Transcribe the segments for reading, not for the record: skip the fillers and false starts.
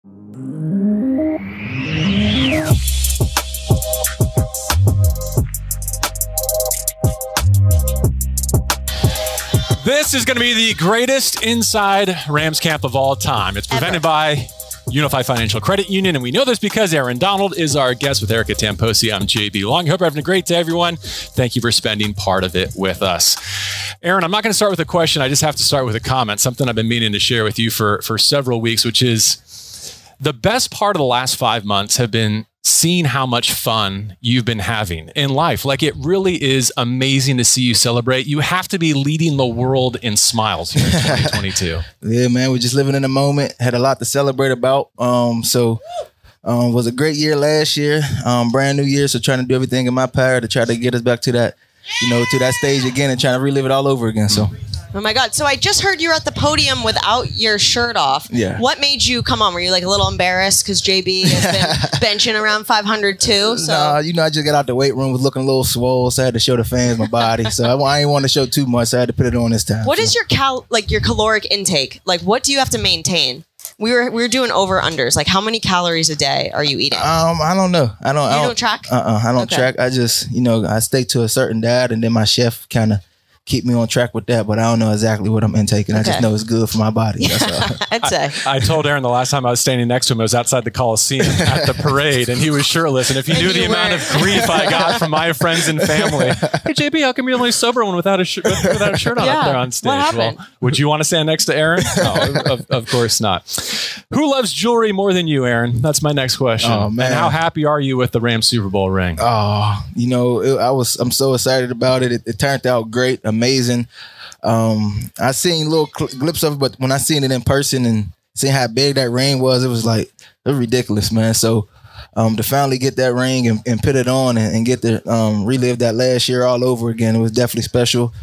This is going to be the greatest inside Rams camp of all time. It's presented by Unified Financial Credit Union, and we know this because Aaron Donald is our guest with Erica Tamposi. I'm JB Long. Hope you're having a great day, everyone. Thank you for spending part of it with us. Aaron, I'm not going to start with a question. I just have to start with a comment, something I've been meaning to share with you for several weeks, which is the best part of the last 5 months have been seeing how much fun you've been having in life. Like, it really is amazing to see you celebrate. You have to be leading the world in smiles here in 2022. Yeah, man, we're just living in the moment. Had a lot to celebrate about. Was a great year last year, brand new year. So trying to do everything in my power to try to get us back to that, to that stage again and trying to relive it all over again. So. Oh my God. So I just heard you were at the podium without your shirt off. Yeah. What made you come on? Were you like a little embarrassed because JB has been benching around 500 too? So. Nah, I just got out the weight room, was looking a little swole, so I had to show the fans my body. So I didn't want to show too much, so I had to put it on this time. What is your your caloric intake? Like, what do you have to maintain? We were doing over-unders. Like, how many calories a day are you eating? I don't know. I don't track? I don't track. I just, I stay to a certain diet, and then my chef kind of keep me on track with that, but I don't know exactly what I'm intaking. I just know it's good for my body. That's all. I'd say. I told Aaron the last time I was standing next to him, I was outside the Coliseum at the parade, and he was shirtless. And if you knew the amount of grief I got from my friends and family, hey JB, how come you're the only sober one without a shirt on up there on stage? What happened? Well, would you want to stand next to Aaron? No, of course not. Who loves jewelry more than you, Aaron? That's my next question. Oh, man. And how happy are you with the Rams Super Bowl ring? Oh, I'm so excited about it. It turned out great, amazing. I seen little glimpses of it, but when I seen it in person and seeing how big that ring was, it was ridiculous, man. So to finally get that ring and put it on and get to relive that last year all over again, it was definitely special.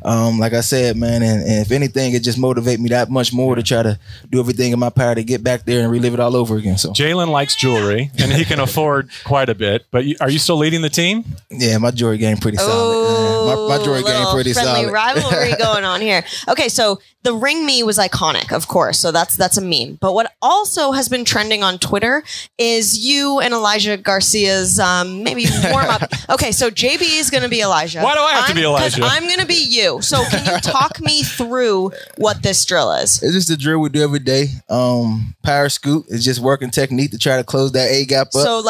Like I said, man, and if anything, it just motivates me that much more to try to do everything in my power to get back there and relive it all over again. So Jalen likes jewelry, and he can afford quite a bit. But are you still leading the team? Yeah, my jewelry game pretty solid. My jewelry game pretty solid. Rivalry going on here. Okay, so the ring me was iconic, of course. So that's a meme. But what also has been trending on Twitter is you and Elijah Garcia's maybe warm up. Okay, so JB is going to be Elijah. Why do I have to be Elijah? I'm going to be you. So can you talk me through what this drill is? It's just a drill we do every day. Power scoot. It's just working technique to try to close that A gap up. So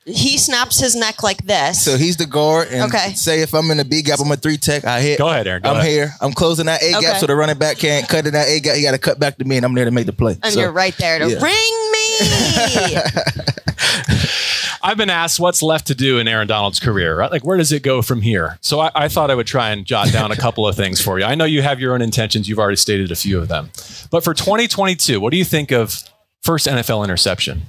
he snaps his neck like this. So he's the guard. And say if I'm in the B gap, I'm a 3-tech. I hit. Go ahead, Aaron. I'm here. I'm closing that A gap so the running back can't cut in that A gap. He got to cut back to me, and I'm there to make the play. And you're right there to ring me. I've been asked what's left to do in Aaron Donald's career, right? Like, where does it go from here? So I thought I would try and jot down a couple of things for you. I know you have your own intentions. You've already stated a few of them. But for 2022, what do you think of first NFL interception?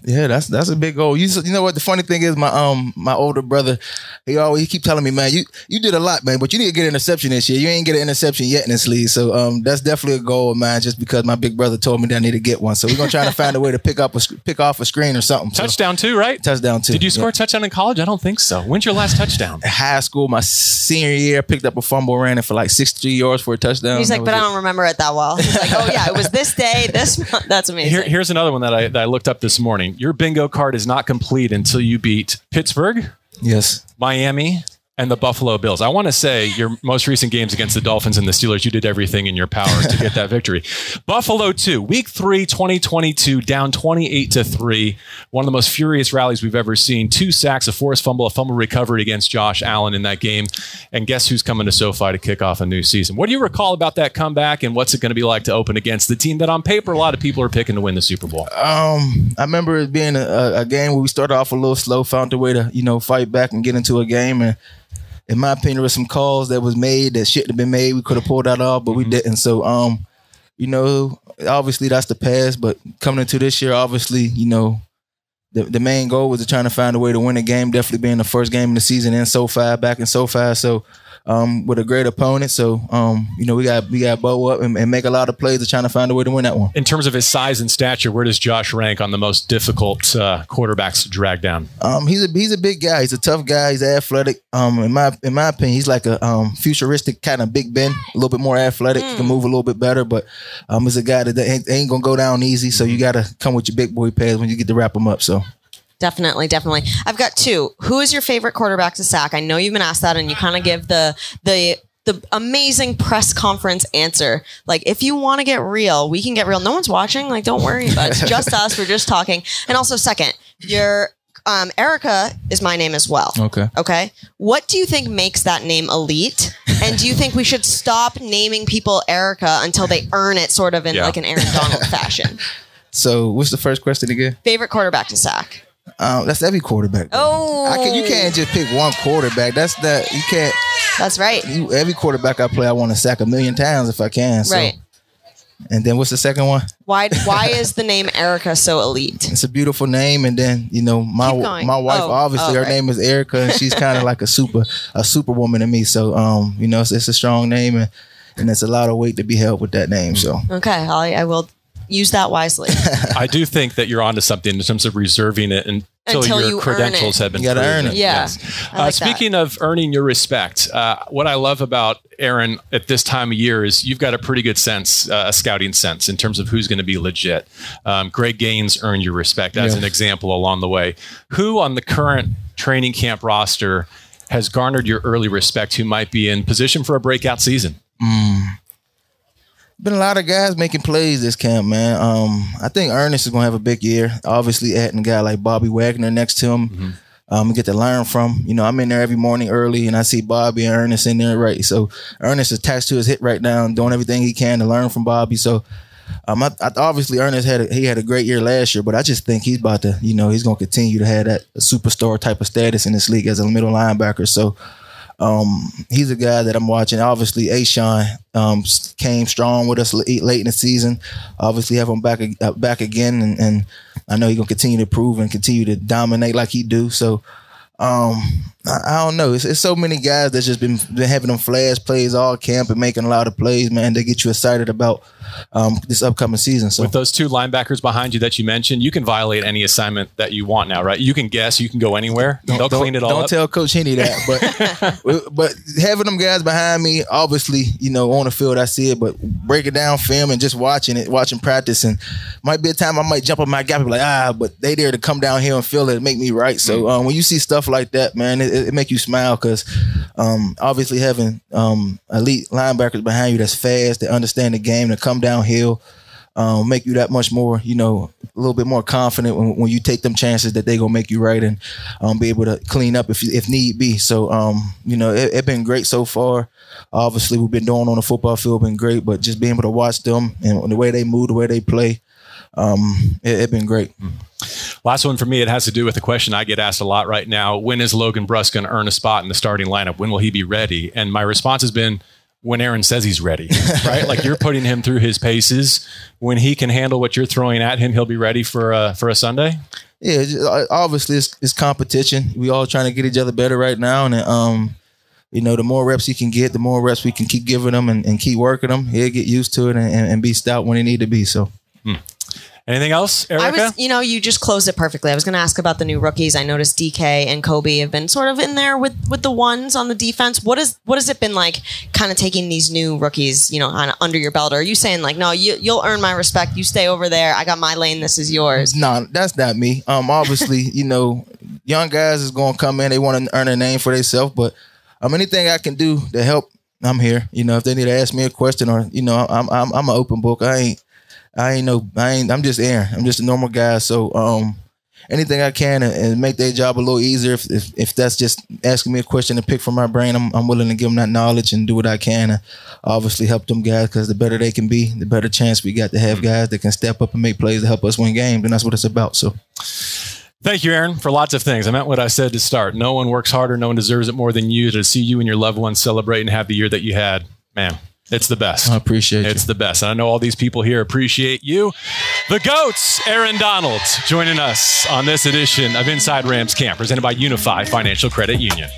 Yeah, that's a big goal. You know what? The funny thing is, my older brother, he keep telling me, man, you did a lot, man, but you need to get an interception this year. You ain't get an interception yet in this league, so that's definitely a goal of mine. Just because my big brother told me that I need to get one, so we're gonna try to find a way to pick off a screen or something. Touchdown too, right? Touchdown too. Did you score a touchdown in college? I don't think so. When's your last touchdown? High school, my senior year, I picked up a fumble, ran it for 63 yards for a touchdown. He's like, but I don't remember it that well. He's like, oh yeah, it was this day, this month. That's amazing. Here's another one that I looked up this morning. Your bingo card is not complete until you beat Pittsburgh, Miami, and the Buffalo Bills. I want to say your most recent games against the Dolphins and the Steelers, you did everything in your power to get that victory. Buffalo 2, week 3, 2022, down 28-3. One of the most furious rallies we've ever seen. 2 sacks, a forced fumble, a fumble recovery against Josh Allen in that game. And guess who's coming to SoFi to kick off a new season? What do you recall about that comeback, and what's it going to be like to open against the team that on paper a lot of people are picking to win the Super Bowl? I remember it being a game where we started off a little slow, found a way to fight back and get into a game. And in my opinion, there were some calls that was made that shouldn't have been made. We could have pulled that off, but we didn't. So, obviously that's the past. But coming into this year, obviously, the main goal was to trying to find a way to win a game. Definitely being the first game of the season in SoFi, back in SoFi. So, with a great opponent. So, we got bow up and make a lot of plays to trying to find a way to win that one. In terms of his size and stature, where does Josh rank on the most difficult quarterbacks to drag down? He's a big guy. He's a tough guy. He's athletic. In my opinion, he's like a futuristic kind of Big Ben, a little bit more athletic, can move a little bit better. But he's a guy that ain't gonna go down easy. So you got to come with your big boy pads when you get to wrap him up. So. Definitely. I've got two. Who is your favorite quarterback to sack? I know you've been asked that, and you kind of give the amazing press conference answer. Like, if you want to get real, we can get real. No one's watching. Like, don't worry about it. It's just us. We're just talking. And also, second, your Erica is my name as well. Okay. What do you think makes that name elite? And do you think we should stop naming people Erica until they earn it, sort of in like an Aaron Donald fashion? So, what's the first question again? Favorite quarterback to sack? That's every quarterback. You can't just pick one quarterback. You can't. That's right. Every quarterback I play, I want to sack 1,000,000 times if I can. So. Right. And then what's the second one? Why is the name Erica so elite? It's a beautiful name, and then my wife, obviously her name is Erica, and she's kind of like a superwoman to me. So it's a strong name, and it's a lot of weight to be held with that name. So okay, I will use that wisely. I do think that you're onto something in terms of reserving it until your credentials have been proven. You got to earn it. Yeah. Yes. Speaking of earning your respect, what I love about Aaron at this time of year is you've got a pretty good sense, a scouting sense in terms of who's going to be legit. Greg Gaines earned your respect as an example along the way. Who on the current training camp roster has garnered your early respect who might be in position for a breakout season? Been a lot of guys making plays this camp, man. I think Ernest is going to have a big year. Obviously, adding a guy like Bobby Wagner next to him, get to learn from. I'm in there every morning early, and I see Bobby and Ernest in there, right? So Ernest is attached to his hip right now, doing everything he can to learn from Bobby. So obviously Ernest had a great year last year, but I just think he's about to, he's going to continue to have that superstar type of status in this league as a middle linebacker. So. He's a guy that I'm watching. Obviously, Ashawn came strong with us late in the season. Obviously, have him back again, and I know he's gonna continue to prove and continue to dominate like he do. So, I don't know. It's so many guys that's just been having them flash plays all camp and making a lot of plays, man. They get you excited about this upcoming season. So with those two linebackers behind you that you mentioned, you can violate any assignment that you want now, right? You can guess, you can go anywhere. They'll clean it all up. Don't tell Coach Henny that, but having them guys behind me, obviously, on the field I see it, but breaking down film and just watching practice, and might be a time I might jump up my gap and be like, but they there to come down here and feel it and make me right. So when you see stuff like that, man, it make you smile because obviously having elite linebackers behind you that's fast, that understand the game, to come downhill, make you that much more, a little bit more confident when you take them chances that they gonna make you right and be able to clean up if need be. So it's been great so far. Obviously, we've been doing on the football field been great, but just being able to watch them and the way they move, the way they play, it's been great. Last one for me, it has to do with a question I get asked a lot right now. When is Logan Bruss going to earn a spot in the starting lineup? When will he be ready? And my response has been, when Aaron says he's ready, right? Like, you're putting him through his paces. When he can handle what you're throwing at him, he'll be ready for a Sunday. Yeah, obviously it's competition. We all trying to get each other better right now. And, the more reps he can get, the more reps we can keep giving him and keep working him. He'll get used to it and be stout when he need to be. So. Anything else, Erica? You just closed it perfectly. I was going to ask about the new rookies. I noticed DK and Kobe have been sort of in there with the ones on the defense. What has it been like kind of taking these new rookies, kind of under your belt? Or are you saying like, no, you'll earn my respect. You stay over there. I got my lane. This is yours. No, that's not me. Obviously, young guys is going to come in. They want to earn a name for themselves. But anything I can do to help, I'm here. If they need to ask me a question or, I'm an open book. I'm just Aaron. I'm just a normal guy. So anything I can and make their job a little easier. If that's just asking me a question to pick from my brain, I'm willing to give them that knowledge and do what I can and obviously help them guys, because the better they can be, the better chance we got to have guys that can step up and make plays to help us win games. And that's what it's about. So thank you, Aaron, for lots of things. I meant what I said to start. No one works harder. No one deserves it more than you. To see you and your loved ones celebrate and have the year that you had, man. It's the best. I appreciate it. It's the best. And I know all these people here appreciate you. The GOATs, Aaron Donald, joining us on this edition of Inside Rams Camp, presented by Unify Financial Credit Union.